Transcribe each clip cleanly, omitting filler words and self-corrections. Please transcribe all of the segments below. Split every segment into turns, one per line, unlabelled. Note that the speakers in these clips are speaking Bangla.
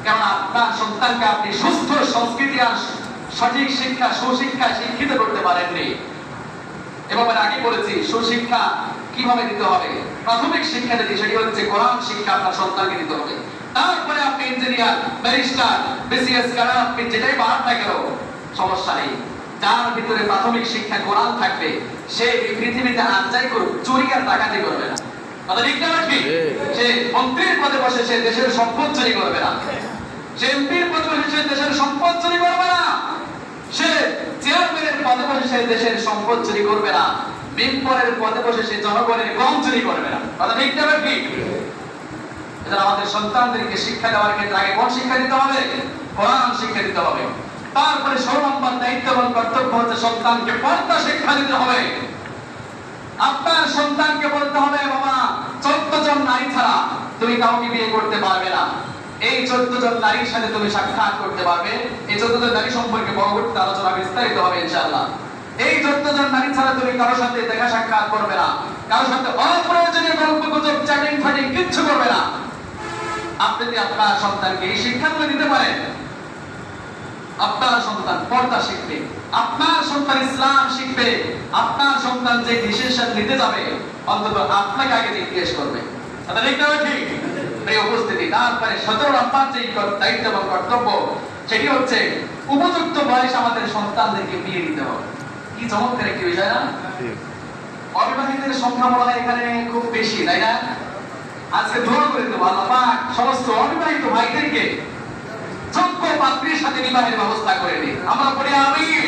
কারণ আপনার সন্তানকে আপনি সুস্থ সংস্কৃতি আর সঠিক শিক্ষা সুশিক্ষা শিক্ষিত করতে পারেননি। এবং আগে বলেছি সুশিক্ষা কিভাবে দিতে হবে। প্রাথমিক শিক্ষা যেটি সেটি হচ্ছে কোরআন শিক্ষা আপনার সন্তানকে দিতে হবে। তারপরে আপনি ইঞ্জিনিয়ার, ব্যারিস্টার, বিসিএস কারা আপনি যেটাই বানান না কেন সমস্যা নেই। যার ভিতরে প্রাথমিক শিক্ষা কোরআন থাকবে সে এই পৃথিবীতে আর যাই করুক চুরি আর ডাকাতি করবে না। কথা ঠিক না ঠিক? সে মন্ত্রীর পদে বসে সে দেশের সম্পদ চুরি করবে না। সে এমপির পদে বসে সে দেশের সম্পদ চুরি করবে না। সে চেয়ারম্যানের পদে বসে সে দেশের সম্পদ চুরি করবে না। মেম্বারের পদে বসে সে জনগণের গম চুরি করবে না। কথা ঠিক না ঠিক? এজন্য আমাদের সন্তানদেরকে শিক্ষা দেওয়ার ক্ষেত্রে আগে কোন শিক্ষা দিতে হবে? কোরআন শিক্ষা দিতে হবে। তারপরে 16 নম্বর দায়িত্ব এবং কর্তব্য হচ্ছে সন্তানকে পর্দা শিক্ষা দিতে হবে। আপনার সন্তানকে বলতে হবে বাবা 14 জন নারী ছাড়া তুমি কাউকে বিয়ে করতে পারবে না। এই 14 জন নারীর সাথে তুমি সাক্ষাৎ করতে পারবে। এই 14 জন নারী সম্পর্কে পরবর্তী আলোচনা বিস্তারিত হবে ইনশাআল্লাহ। এই 14 জন নারী ছাড়া তুমি কারোর সাথে দেখা সাক্ষাৎ করবে না। কারোর সাথে অপ্রয়োজনীয় গল্পগুজব চ্যাটিং ফাটিং কিচ্ছু করবে না। আপনি যদি আপনার সন্তানকে এই শিক্ষাগুলো দিতে পারেন, আপনার সন্তান পর্দা শিখবে, আপনার সন্তান ইসলাম শিখবে, আপনার সন্তান যে ডিসিশন নিতে যাবে অন্তত আপনাকে আগে জিজ্ঞেস করবে। এটা ঠিক না ঠিক? এই উপস্থিতি। তারপরে 17 নম্বর যে দায়িত্ব এবং কর্তব্য সেটি হচ্ছে উপযুক্ত বয়স আমাদের সন্তানদেরকে বিয়ে দিতে হবে। কি চমৎকার একটি বিষয় না? অবিবাহিতের সংখ্যা মনে হয় এখানে খুব বেশি, তাই না? আজকে দোয়া করে দেবো আল্লাহ পাক সমস্ত অবিবাহিত ভাইদেরকে যোগ্য পাত্রীর সাথে বিবাহের ব্যবস্থা করে দিন। আমরা বলি আমিন।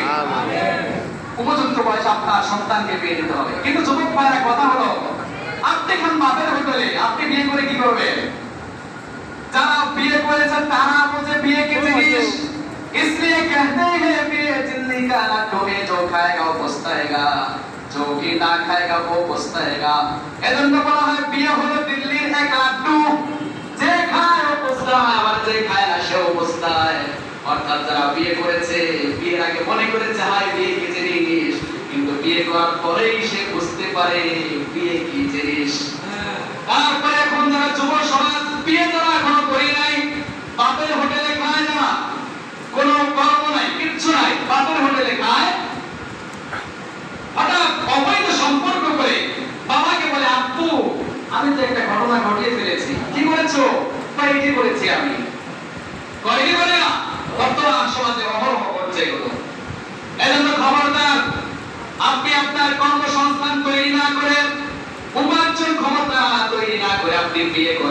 উপযুক্ত বয়সে আপনার সন্তানকে বিয়ে দিতে হবে। কিন্তু যুবক ভাইয়ের কথা হলো আপনি এখন বাপের হোটেলে আপনি বিয়ে করে কি করবেন? যারা বিয়ে করেছেন তারা বুঝে বিয়ে কি জিনিস। इसलिए कहते हैं বিয়ে जिंदगी का लाखों में जो खाएगा वो पछताएगा, जो कि ना खाएगा वो पछताएगा। এজন্য বলা হয় বিয়ে হলো দিল্লির এক লাড্ডু, যে খায় ও পছতায় আবার যে খায় না সেও পছতায়। অর্থাৎ যারা বিয়ে করেছে বিয়ের আগে মনে করেছে হাই বিয়ে কি জিনিস, কিন্তু বিয়ে করার পরেই সে বুঝতে পারে বিয়ে কি জিনিস। তারপরে এখন যারা যুব সমাজ বিয়ে যারা এখনো করি নাই, বাপের হোটেলে খায় না, কোনো কর্ম নাই কিচ্ছু নাই, বাপের হোটেলে খায়, হঠাৎ অবৈধ সম্পর্ক করে বাবাকে বলে আব্বু আমি তো একটা ঘটনা ঘটিয়ে ফেলেছি। কি করেছো? এটি করেছি আমি। কয়টি বলে না? বর্তমান সমাজে অহরহ করছে এগুলো। এজন্য খবরদার, আপনি আপনার কর্মসংস্থান তৈরি না করে, উপার্জন ক্ষমতা তৈরি না করে আপনি বিয়ে করেন।